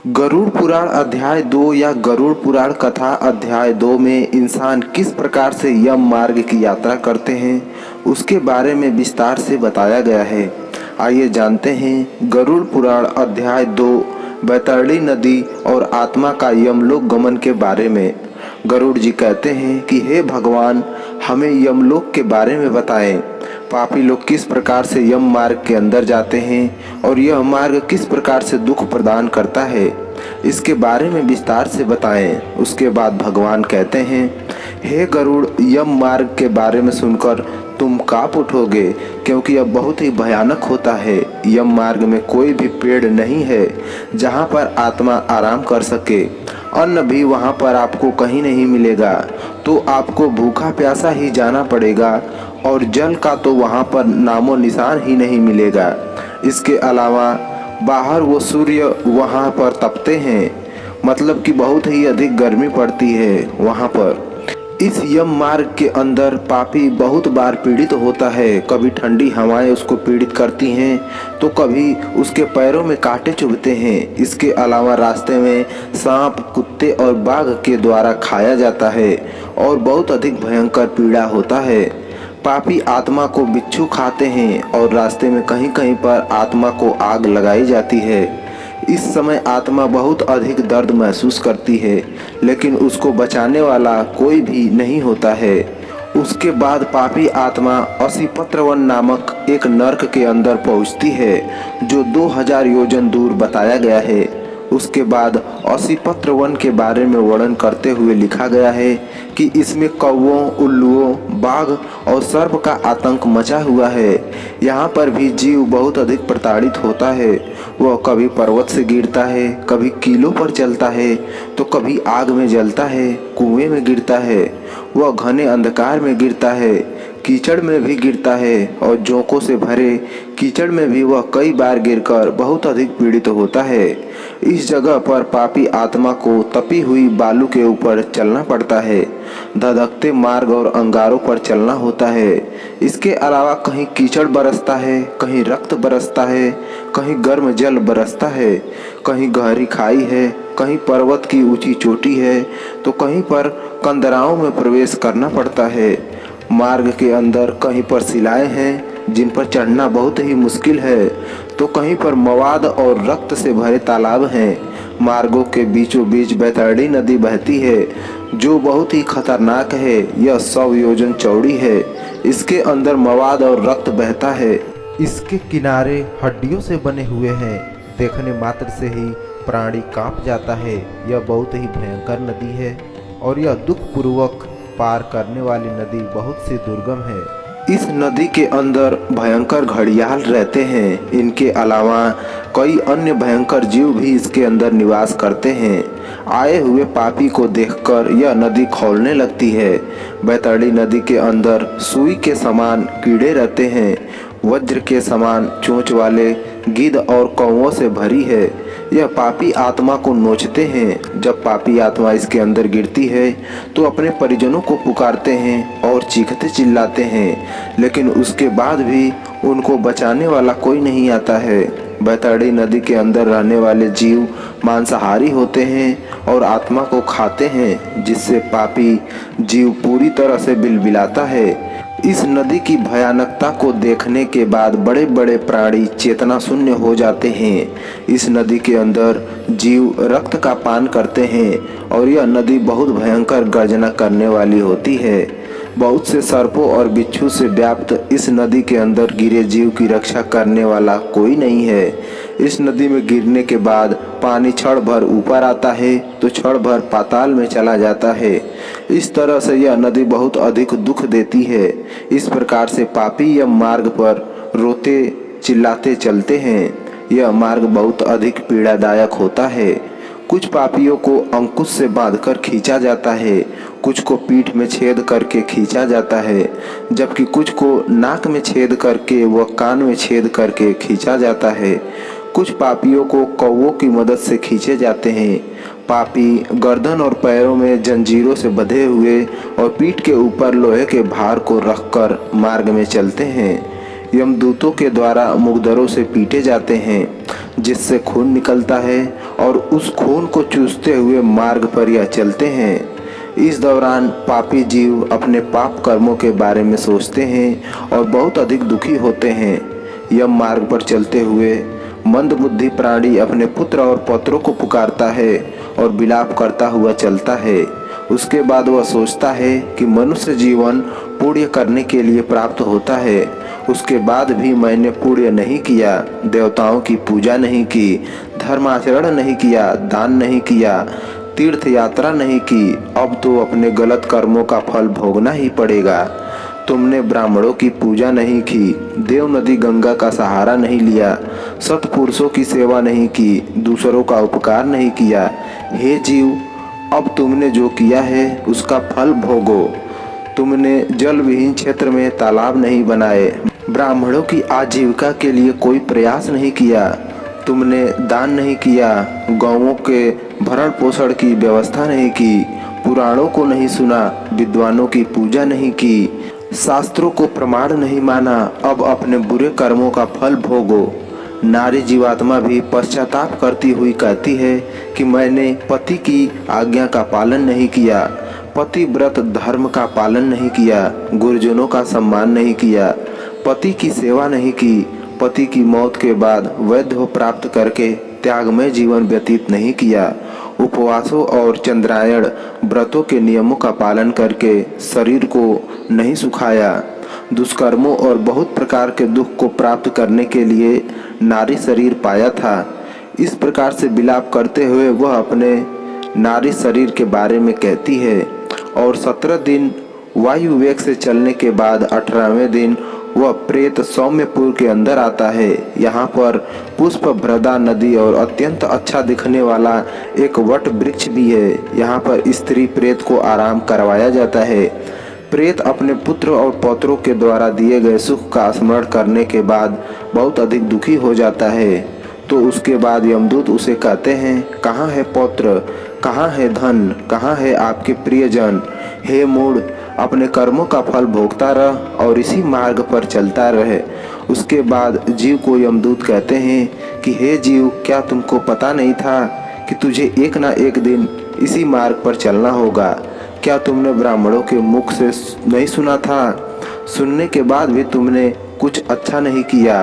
गरुड़ पुराण अध्याय 2 या गरुड़ पुराण कथा अध्याय 2 में इंसान किस प्रकार से यम मार्ग की यात्रा करते हैं उसके बारे में विस्तार से बताया गया है। आइए जानते हैं गरुड़ पुराण अध्याय 2 बैतरणी नदी और आत्मा का यमलोक गमन के बारे में। गरुड़ जी कहते हैं कि हे भगवान, हमें यमलोक के बारे में बताएं। पापी लोग किस प्रकार से यम मार्ग के अंदर जाते हैं और यह मार्ग किस प्रकार से दुख प्रदान करता है, इसके बारे में विस्तार से बताएं। उसके बाद भगवान कहते हैं, हे गरुड़, यम मार्ग के बारे में सुनकर तुम कांप उठोगे, क्योंकि यह बहुत ही भयानक होता है। यम मार्ग में कोई भी पेड़ नहीं है जहाँ पर आत्मा आराम कर सके। अन्न भी वहाँ पर आपको कहीं नहीं मिलेगा, तो आपको भूखा प्यासा ही जाना पड़ेगा और जल का तो वहाँ पर नामो निशान ही नहीं मिलेगा। इसके अलावा बाहर वो सूर्य वहाँ पर तपते हैं, मतलब कि बहुत ही अधिक गर्मी पड़ती है वहाँ पर। इस यम मार्ग के अंदर पापी बहुत बार पीड़ित होता है। कभी ठंडी हवाएं उसको पीड़ित करती हैं तो कभी उसके पैरों में कांटे चुभते हैं। इसके अलावा रास्ते में सांप, कुत्ते और बाघ के द्वारा खाया जाता है और बहुत अधिक भयंकर पीड़ा होता है। पापी आत्मा को बिच्छू खाते हैं और रास्ते में कहीं कहीं पर आत्मा को आग लगाई जाती है। इस समय आत्मा बहुत अधिक दर्द महसूस करती है, लेकिन उसको बचाने वाला कोई भी नहीं होता है। उसके बाद पापी आत्मा असिपत्रवन नामक एक नर्क के अंदर पहुंचती है, जो 2000 योजन दूर बताया गया है। उसके बाद असिपत्र वन के बारे में वर्णन करते हुए लिखा गया है कि इसमें कौवों, उल्लुओं, बाघ और सर्प का आतंक मचा हुआ है। यहाँ पर भी जीव बहुत अधिक प्रताड़ित होता है। वह कभी पर्वत से गिरता है, कभी कीलों पर चलता है, तो कभी आग में जलता है, कुएं में गिरता है। वह घने अंधकार में गिरता है, कीचड़ में भी गिरता है और जोंकों से भरे कीचड़ में भी वह कई बार गिरकर बहुत अधिक पीड़ित होता है। इस जगह पर पापी आत्मा को तपी हुई बालू के ऊपर चलना पड़ता है, धधकते मार्ग और अंगारों पर चलना होता है। इसके अलावा कहीं कीचड़ बरसता है, कहीं रक्त बरसता है, कहीं गर्म जल बरसता है, कहीं गहरी खाई है, कहीं पर्वत की ऊंची चोटी है, तो कहीं पर कंदराओं में प्रवेश करना पड़ता है। मार्ग के अंदर कहीं पर शिलाएं हैं जिन पर चढ़ना बहुत ही मुश्किल है, तो कहीं पर मवाद और रक्त से भरे तालाब हैं। मार्गों के बीचों बीच बैतरणी नदी बहती है, जो बहुत ही खतरनाक है। यह 100 योजन चौड़ी है। इसके अंदर मवाद और रक्त बहता है। इसके किनारे हड्डियों से बने हुए हैं। देखने मात्र से ही प्राणी कांप जाता है। यह बहुत ही भयंकर नदी है और यह दुखपूर्वक पार करने वाली नदी बहुत सी दुर्गम है। इस नदी के अंदर भयंकर घड़ियाल रहते हैं। इनके अलावा कई अन्य भयंकर जीव भी इसके अंदर निवास करते हैं। आए हुए पापी को देखकर यह नदी खौलने लगती है। बैतरणी नदी के अंदर सुई के समान कीड़े रहते हैं। वज्र के समान चोंच वाले गिद्ध और कौवों से भरी है। यह पापी आत्मा को नोचते हैं। जब पापी आत्मा इसके अंदर गिरती है तो अपने परिजनों को पुकारते हैं और चीखते चिल्लाते हैं, लेकिन उसके बाद भी उनको बचाने वाला कोई नहीं आता है। बैतरणी नदी के अंदर रहने वाले जीव मांसाहारी होते हैं और आत्मा को खाते हैं, जिससे पापी जीव पूरी तरह से बिलबिलाता है। इस नदी की भयानकता को देखने के बाद बड़े बड़े प्राणी चेतना शून्य हो जाते हैं। इस नदी के अंदर जीव रक्त का पान करते हैं और यह नदी बहुत भयंकर गर्जना करने वाली होती है। बहुत से सर्पों और बिच्छू से व्याप्त इस नदी के अंदर गिरे जीव की रक्षा करने वाला कोई नहीं है। इस नदी में गिरने के बाद पानी क्षण भर ऊपर आता है तो क्षण भर पाताल में चला जाता है। इस तरह से यह नदी बहुत अधिक दुख देती है। इस प्रकार से पापी यह मार्ग पर रोते चिल्लाते चलते हैं। यह मार्ग बहुत अधिक पीड़ादायक होता है। कुछ पापियों को अंकुश से बांधकर खींचा जाता है, कुछ को पीठ में छेद करके खींचा जाता है, जबकि कुछ को नाक में छेद करके व कान में छेद करके खींचा जाता है। कुछ पापियों को कौवों की मदद से खींचे जाते हैं। पापी गर्दन और पैरों में जंजीरों से बंधे हुए और पीठ के ऊपर लोहे के भार को रखकर मार्ग में चलते हैं। यमदूतों के द्वारा मुकद्दरों से पीटे जाते हैं, जिससे खून निकलता है और उस खून को चूसते हुए मार्ग पर यह चलते हैं। इस दौरान पापी जीव अपने पाप कर्मों के बारे में सोचते हैं और बहुत अधिक दुखी होते हैं। यम मार्ग पर चलते हुए मंदबुद्धि प्राणी अपने पुत्र और पौत्रों को पुकारता है और विलाप करता हुआ चलता है। उसके बाद वह सोचता है कि मनुष्य जीवन पुण्य करने के लिए प्राप्त होता है। उसके बाद भी मैंने पुण्य नहीं किया, देवताओं की पूजा नहीं की, धर्माचरण नहीं किया, दान नहीं किया, तीर्थ यात्रा नहीं की, अब तो अपने गलत कर्मों का फल भोगना ही पड़ेगा। तुमने ब्राह्मणों की पूजा नहीं की, देव नदी गंगा का सहारा नहीं लिया, सत्पुरुषों की सेवा नहीं की, दूसरों का उपकार नहीं किया। हे जीव, अब तुमने जो किया है उसका फल भोगो। तुमने जल विहीन क्षेत्र में तालाब नहीं बनाए, ब्राह्मणों की आजीविका के लिए कोई प्रयास नहीं किया, तुमने दान नहीं किया, गौओं के भरण पोषण की व्यवस्था नहीं की, पुराणों को नहीं सुना, विद्वानों की पूजा नहीं की, शास्त्रों को प्रमाण नहीं माना, अब अपने बुरे कर्मों का फल भोगो। नारी जीवात्मा भी पश्चाताप करती हुई कहती है कि मैंने पति की आज्ञा का पालन नहीं किया, पति व्रत धर्म का पालन नहीं किया, गुरुजनों का सम्मान नहीं किया, पति की सेवा नहीं की, पति की मौत के बाद वैधव्य प्राप्त करके त्यागमय जीवन व्यतीत नहीं किया, उपवासों और चंद्रायण व्रतों के नियमों का पालन करके शरीर को नहीं सुखाया, दुष्कर्मों और बहुत प्रकार के दुख को प्राप्त करने के लिए नारी शरीर पाया था। इस प्रकार से विलाप करते हुए वह अपने नारी शरीर के बारे में कहती है और 17 दिन वायु वेग से चलने के बाद 18वें दिन वह प्रेत सौम्यपुर के अंदर आता है। यहाँ पर पुष्प भ्रदा नदी और अत्यंत अच्छा दिखने वाला एक वट वृक्ष भी है। यहाँ पर स्त्री प्रेत को आराम करवाया जाता है। प्रेत अपने पुत्र और पौत्रों के द्वारा दिए गए सुख का स्मरण करने के बाद बहुत अधिक दुखी हो जाता है। तो उसके बाद यमदूत उसे कहते हैं, कहाँ है पौत्र, कहाँ है धन, कहाँ है आपके प्रियजन। हे मूढ़, अपने कर्मों का फल भोगता रह और इसी मार्ग पर चलता रहे। उसके बाद जीव को यमदूत कहते हैं कि हे जीव, क्या तुमको पता नहीं था कि तुझे एक ना एक दिन इसी मार्ग पर चलना होगा? क्या तुमने ब्राह्मणों के मुख से नहीं सुना था? सुनने के बाद भी तुमने कुछ अच्छा नहीं किया।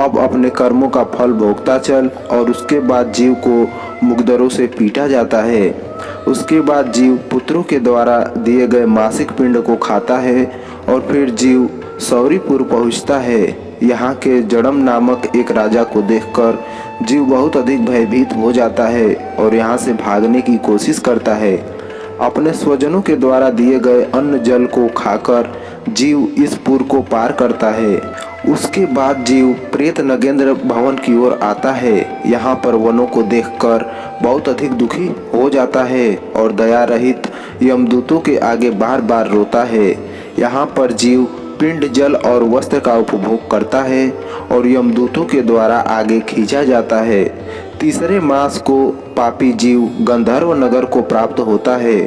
अब अपने कर्मों का फल भोगता चल। और उसके बाद जीव को मुकद्दरों से पीटा जाता है। उसके बाद जीव पुत्रों के द्वारा दिए गए मासिक पिंड को खाता है और फिर जीव सौरीपुर पहुंचता है। यहाँ के जड़म नामक एक राजा को देखकर जीव बहुत अधिक भयभीत हो जाता है और यहाँ से भागने की कोशिश करता है। अपने स्वजनों के द्वारा दिए गए अन्न जल को खाकर जीव इस पुर को पार करता है। उसके बाद जीव प्रेत नगेंद्र भवन की ओर आता है। यहाँ पर वनों को देखकर बहुत अधिक दुखी हो जाता है और दया रहित यमदूतों के आगे बार बार रोता है। यहाँ पर जीव पिंड, जल और वस्त्र का उपभोग करता है और यमदूतों के द्वारा आगे खींचा जाता है। तीसरे मास को पापी जीव गंधर्व नगर को प्राप्त होता है।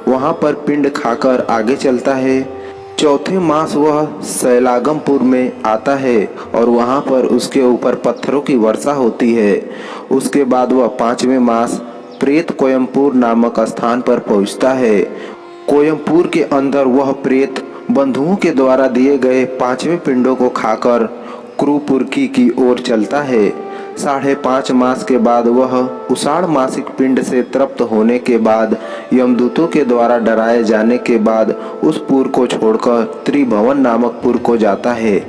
वहाँ पर पिंड खाकर आगे चलता है। चौथे मास वह शैलागमपुर में आता है और वहाँ पर उसके ऊपर पत्थरों की वर्षा होती है। उसके बाद वह 5वें मास प्रेत कोयमपुर नामक स्थान पर पहुँचता है। कोयमपुर के अंदर वह प्रेत बंधुओं के द्वारा दिए गए 5वें पिंडों को खाकर क्रूपुरकी की ओर चलता है। 5.5 मास के बाद वह उषाढ़ मासिक पिंड से तृप्त होने के बाद यमदूतों के द्वारा डराए जाने के बाद उस पुर को छोड़कर त्रिभुवन नामक पुर को जाता है,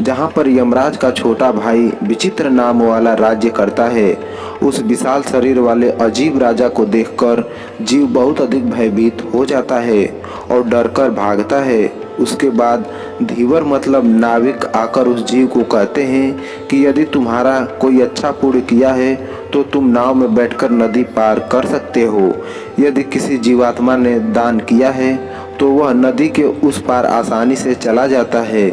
जहाँ पर यमराज का छोटा भाई विचित्र नाम वाला राज्य करता है। उस विशाल शरीर वाले अजीब राजा को देखकर जीव बहुत अधिक भयभीत हो जाता है और डरकर भागता है। उसके बाद धीवर मतलब नाविक आकर उस जीव को कहते हैं कि यदि तुम्हारा कोई अच्छा पुण्य किया है तो तुम नाव में बैठकर नदी पार कर सकते हो। यदि किसी जीवात्मा ने दान किया है तो वह नदी के उस पार आसानी से चला जाता है।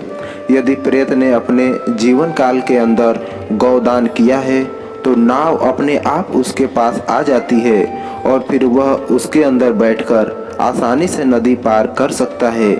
यदि प्रेत ने अपने जीवन काल के अंदर गौदान किया है तो नाव अपने आप उसके पास आ जाती है और फिर वह उसके अंदर बैठकर आसानी से नदी पार कर सकता है।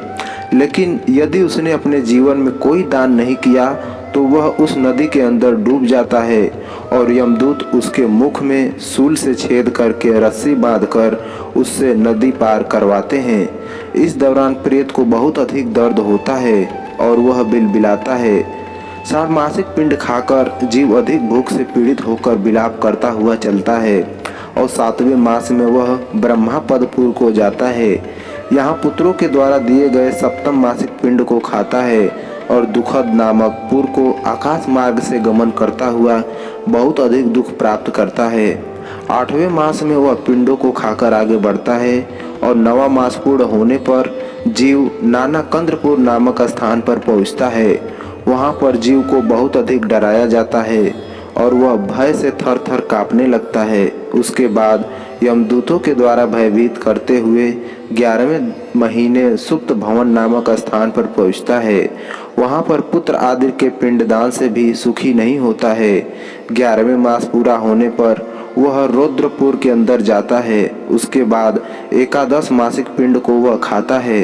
लेकिन यदि उसने अपने जीवन में कोई दान नहीं किया तो वह उस नदी के अंदर डूब जाता है और यमदूत उसके मुख में सूल से छेद करके रस्सी बांधकर उससे नदी पार करवाते हैं। इस दौरान प्रेत को बहुत अधिक दर्द होता है और वह बिलबिलाता है। षाढ़मासिक पिंड खाकर जीव अधिक भूख से पीड़ित होकर विलाप करता हुआ चलता है और 7वें मास में वह ब्रह्मापदपुर को जाता है। यहाँ पुत्रों के द्वारा दिए गए 7म मासिक पिंड को खाता है और दुखद नामक पुर को आकाश मार्ग से गमन करता हुआ बहुत अधिक दुख प्राप्त करता है। 8वें मास में वह पिंडों को खाकर आगे बढ़ता है और 9वां मास पूर्ण होने पर जीव नाना कंद्रपुर नामक स्थान पर पहुँचता है। वहाँ पर जीव को बहुत अधिक डराया जाता है और वह भय से थर थर काँपने लगता है। उसके बाद यमदूतों के द्वारा भयभीत करते हुए 11वें महीने सुप्त भवन नामक स्थान पर पहुँचता है। वहाँ पर पुत्र आदि के पिंडदान से भी सुखी नहीं होता है। 11वें मास पूरा होने पर वह रौद्रपुर के अंदर जाता है। उसके बाद एकादश मासिक पिंड को वह खाता है।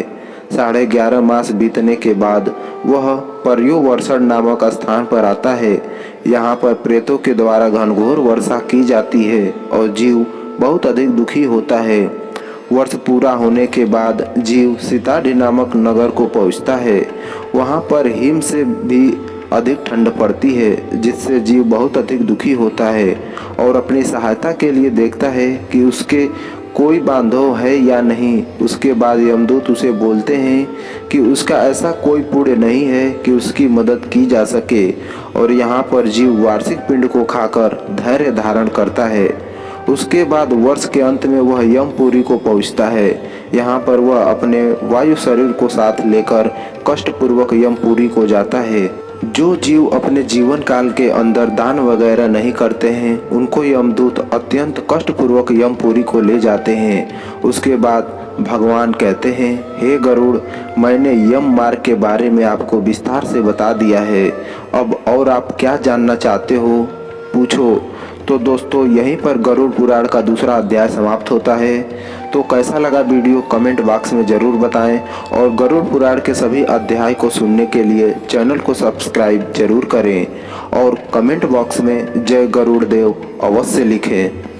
11.5 मास बीतने के बाद वह पर्योवर्षण नामक स्थान पर आता है। यहाँ पर प्रेतों के द्वारा घनघोर वर्षा की जाती है और जीव बहुत अधिक दुखी होता है। वर्ष पूरा होने के बाद जीव सीताढ़ी नामक नगर को पहुँचता है। वहाँ पर हिम से भी अधिक ठंड पड़ती है, जिससे जीव बहुत अधिक दुखी होता है और अपनी सहायता के लिए देखता है कि उसके कोई बांधव है या नहीं। उसके बाद यमदूत उसे बोलते हैं कि उसका ऐसा कोई पुण्य नहीं है कि उसकी मदद की जा सके और यहाँ पर जीव वार्षिक पिंड को खाकर धैर्य धारण करता है। उसके बाद वर्ष के अंत में वह यमपुरी को पहुँचता है। यहाँ पर वह अपने वायु शरीर को साथ लेकर कष्टपूर्वक यमपुरी को जाता है। जो जीव अपने जीवन काल के अंदर दान वगैरह नहीं करते हैं उनको यमदूत अत्यंत कष्टपूर्वक यमपुरी को ले जाते हैं। उसके बाद भगवान कहते हैं, हे गरुड़, मैंने यम मार्ग के बारे में आपको विस्तार से बता दिया है। अब और आप क्या जानना चाहते हो, पूछो। तो दोस्तों, यहीं पर गरुड़ पुराण का दूसरा अध्याय समाप्त होता है। तो कैसा लगा वीडियो कमेंट बॉक्स में ज़रूर बताएं और गरुड़ पुराण के सभी अध्याय को सुनने के लिए चैनल को सब्सक्राइब जरूर करें और कमेंट बॉक्स में जय गरुड़ देव अवश्य लिखें।